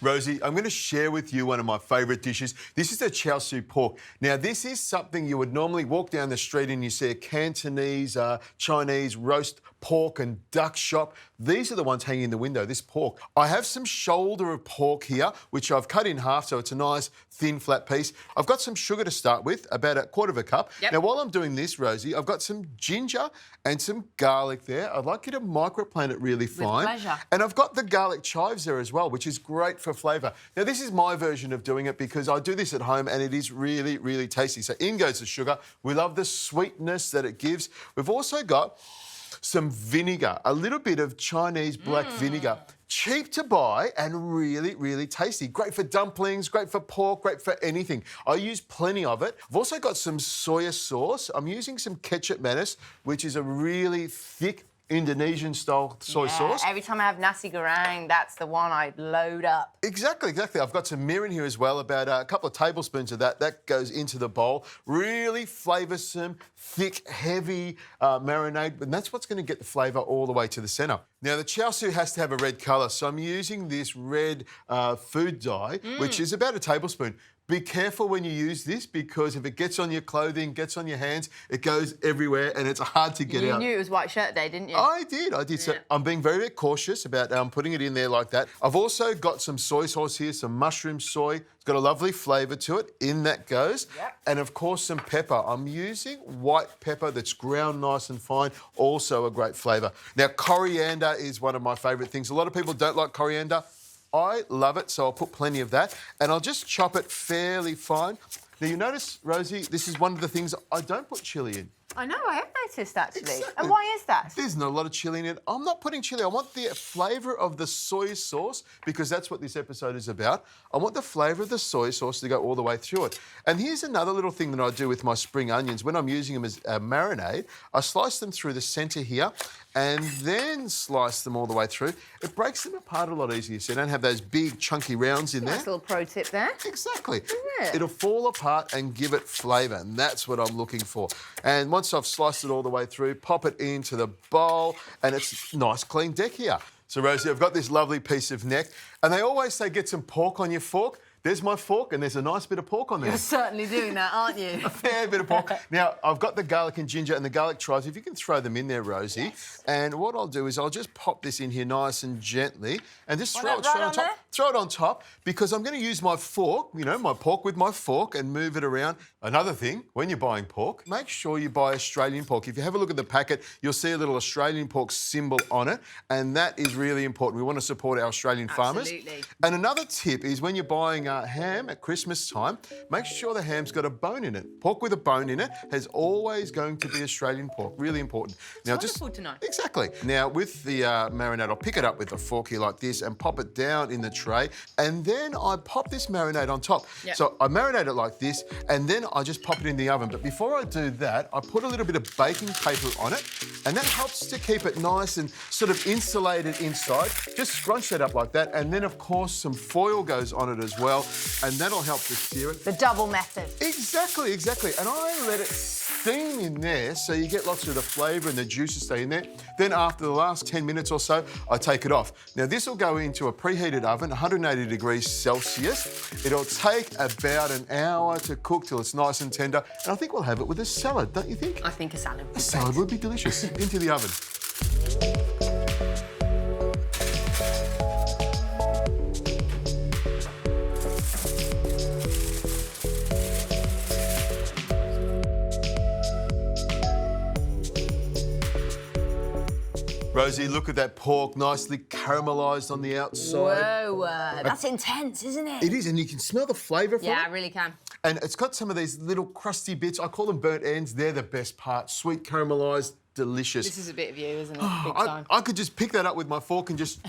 Rosie, I'm going to share with you one of my favourite dishes. This is the Chashu pork. Now, this is something you would normally walk down the street and you see a Cantonese, Chinese roast pork and duck shop. These are the ones hanging in the window, this pork. I have some shoulder of pork here, which I've cut in half, so it's a nice, thin, flat piece. I've got some sugar to start with, about a quarter of a cup. Yep. Now, while I'm doing this, Rosie, I've got some ginger and some garlic there. I'd like you to microplant it really fine. With pleasure. And I've got the garlic chives there as well, which is great for flavour. Now, this is my version of doing it because I do this at home and it is really, really tasty. So in goes the sugar. We love the sweetness that it gives. We've also got some vinegar, a little bit of Chinese black vinegar. Cheap to buy and really, really tasty. Great for dumplings, great for pork, great for anything. I use plenty of it. I've also got some soya sauce. I'm using some ketchup manis, which is a really thick Indonesian-style soy sauce. Every time I have nasi goreng, that's the one I load up. Exactly. I've got some mirin here as well, about a couple of tablespoons of that. That goes into the bowl. Really flavoursome, thick, heavy marinade, and that's what's going to get the flavour all the way to the centre. Now, the chashu has to have a red colour, so I'm using this red food dye, which is about a tablespoon. Be careful when you use this because if it gets on your clothing, gets on your hands, it goes everywhere and it's hard to get out. You knew it was White Shirt Day, didn't you? I did. Yeah. So I'm being very, very cautious about putting it in there like that. I've also got some soy sauce here, some mushroom soy. It's got a lovely flavour to it. In that goes. Yep. And, of course, some pepper. I'm using white pepper that's ground nice and fine, also a great flavour. Now, coriander is one of my favourite things. A lot of people don't like coriander. I love it, so I'll put plenty of that. And I'll just chop it fairly fine. Now, you notice, Rosie, this is one of the things I don't put chilli in. I know, I have noticed, actually. Exactly. And why is that? There's not a lot of chilli in it. I'm not putting chilli. I want the flavour of the soy sauce because that's what this episode is about. I want the flavour of the soy sauce to go all the way through it. And here's another little thing that I do with my spring onions. When I'm using them as a marinade, I slice them through the centre here and then slice them all the way through. It breaks them apart a lot easier so you don't have those big chunky rounds in there. Nice little pro tip there. Exactly. Isn't it? It'll fall apart and give it flavour, and that's what I'm looking for. And once I've sliced it all the way through, pop it into the bowl, and it's nice, clean deck here. So, Rosie, I've got this lovely piece of neck, and they always say get some pork on your fork. There's my fork, and there's a nice bit of pork on there. You're certainly doing that, aren't you? A fair bit of pork. Now, I've got the garlic and ginger and the garlic chives. If you can throw them in there, Rosie. Yes. And what I'll do is I'll just pop this in here nice and gently and just throw it right on on top. there? Throw it on top because I'm going to use my fork, you know, my pork with my fork and move it around. Another thing, when you're buying pork, make sure you buy Australian pork. If you have a look at the packet, you'll see a little Australian pork symbol on it, and that is really important. We want to support our Australian farmers. Absolutely. And another tip is when you're buying ham at Christmas time, make sure the ham's got a bone in it. Pork with a bone in it is always going to be Australian pork. Really important. Now, wonderful to know. Exactly. Now, with the marinade, I'll pick it up with a fork here like this and pop it down in the tray. And then I pop this marinade on top. Yep. So I marinate it like this, and then I just pop it in the oven. But before I do that, I put a little bit of baking paper on it, and that helps to keep it nice and sort of insulated inside. Just scrunch that up like that. And then, of course, some foil goes on it as well, and that'll help to sear it. The double method. Exactly. And I let it steam in there so you get lots of the flavour and the juices stay in there. Then after the last 10 minutes or so, I take it off. Now, this will go into a preheated oven, 180 degrees Celsius. It'll take about an hour to cook till it's nice and tender. And I think we'll have it with a salad, don't you think? I think a salad would be A salad would be delicious. Into the oven. Rosie, look at that pork, nicely caramelised on the outside. Whoa, that's intense, isn't it? It is, and you can smell the flavour from it. Yeah, I really can. And it's got some of these little crusty bits. I call them burnt ends. They're the best part. Sweet, caramelised, delicious. This is a bit of you, isn't it? Big time. I could just pick that up with my fork and just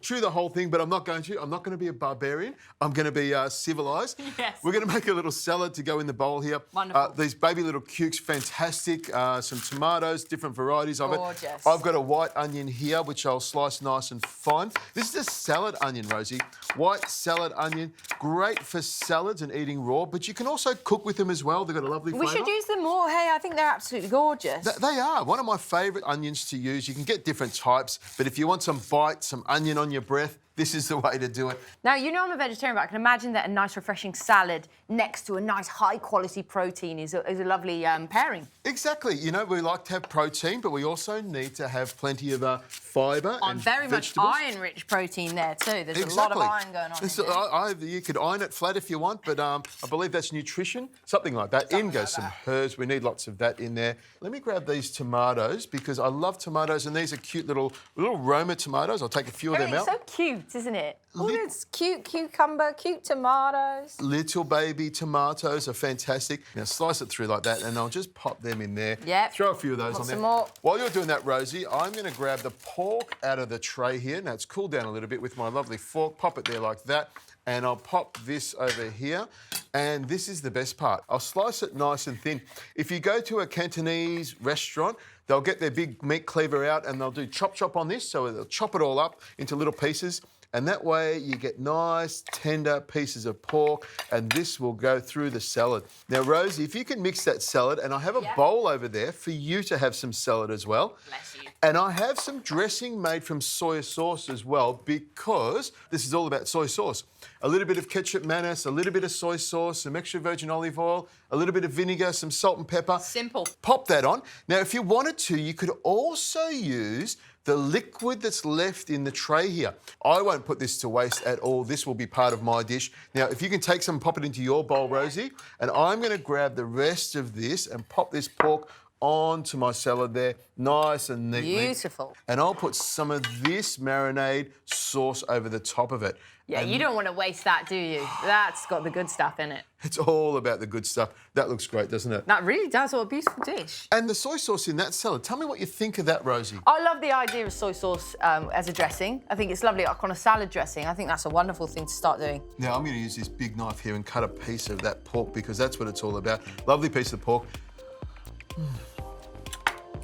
chew the whole thing, but I'm not going to. I'm not going to be a barbarian. I'm going to be civilised. Yes. We're going to make a little salad to go in the bowl here. Wonderful. These baby little cukes, fantastic. Some tomatoes, different varieties of Gorgeous. it. I've got a white onion here, which I'll slice nice and fine. This is a salad onion, Rosie. White salad onion, great for salads and eating raw, but you can also cook with them as well. They've got a lovely flavour. We should use them more. Hey, I think they're absolutely gorgeous. They are. One of my favourite onions to use. You can get different types, but if you want some bite, some onion on your breath, this is the way to do it. Now, you know I'm a vegetarian, but I can imagine that a nice, refreshing salad next to a nice, high-quality protein is a lovely pairing. Exactly. You know, we like to have protein, but we also need to have plenty of fibre and very vegetables. much iron-rich protein there too. There's a lot of iron going on in there. You could iron it flat if you want, but I believe that's nutrition, something like that. In goes some herbs. We need lots of that in there. Let me grab these tomatoes because I love tomatoes, and these are cute little Roma tomatoes. I'll take a few of them out. So cute, isn't it? Oh, it's cute cucumber, cute tomatoes. Little baby tomatoes are fantastic. Now slice it through like that, and I'll just pop them in there. Yep. Throw a few of those on there. Some more. While you're doing that, Rosie, I'm going to grab the pork out of the tray here. Now it's cooled down a little bit with my lovely fork. Pop it there like that. And I'll pop this over here. And this is the best part. I'll slice it nice and thin. If you go to a Cantonese restaurant, they'll get their big meat cleaver out and they'll do chop on this. So they'll chop it all up into little pieces. And that way you get nice, tender pieces of pork, and this will go through the salad. Now, Rosie, if you can mix that salad, and I have a bowl over there for you to have some salad as well. Bless you. And I have some dressing made from soy sauce as well, because this is all about soy sauce. A little bit of ketchup, mayonnaise, a little bit of soy sauce, some extra virgin olive oil, a little bit of vinegar, some salt and pepper. Simple. Pop that on. Now, if you wanted to, you could also use the liquid that's left in the tray here. I won't put this to waste at all. This will be part of my dish. Now, if you can take some and pop it into your bowl, Rosie, and I'm going to grab the rest of this and pop this pork onto my salad there, nice and neatly. Beautiful. And I'll put some of this marinade sauce over the top of it. Yeah, and you don't want to waste that, do you? That's got the good stuff in it. It's all about the good stuff. That looks great, doesn't it? That really does. What a beautiful dish. And the soy sauce in that salad. Tell me what you think of that, Rosie. I love the idea of soy sauce as a dressing. I think it's lovely, like on a salad dressing. I think that's a wonderful thing to start doing. Now, I'm going to use this big knife here and cut a piece of that pork because that's what it's all about. Lovely piece of pork.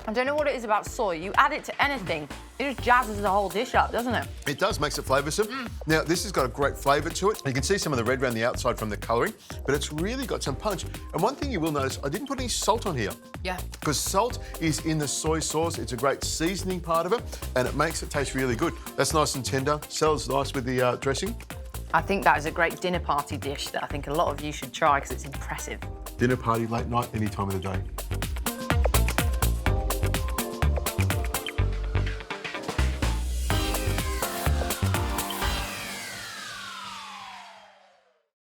I don't know what it is about soy. You add it to anything, it just jazzes the whole dish up, doesn't it? It does, makes it flavoursome. Now, this has got a great flavour to it. You can see some of the red around the outside from the colouring, but it's really got some punch. And one thing you will notice, I didn't put any salt on here. Yeah. Because salt is in the soy sauce. It's a great seasoning part of it, and it makes it taste really good. That's nice and tender. Salad's nice with the dressing. I think that is a great dinner party dish that I think a lot of you should try because it's impressive. Dinner party, late night, any time of the day.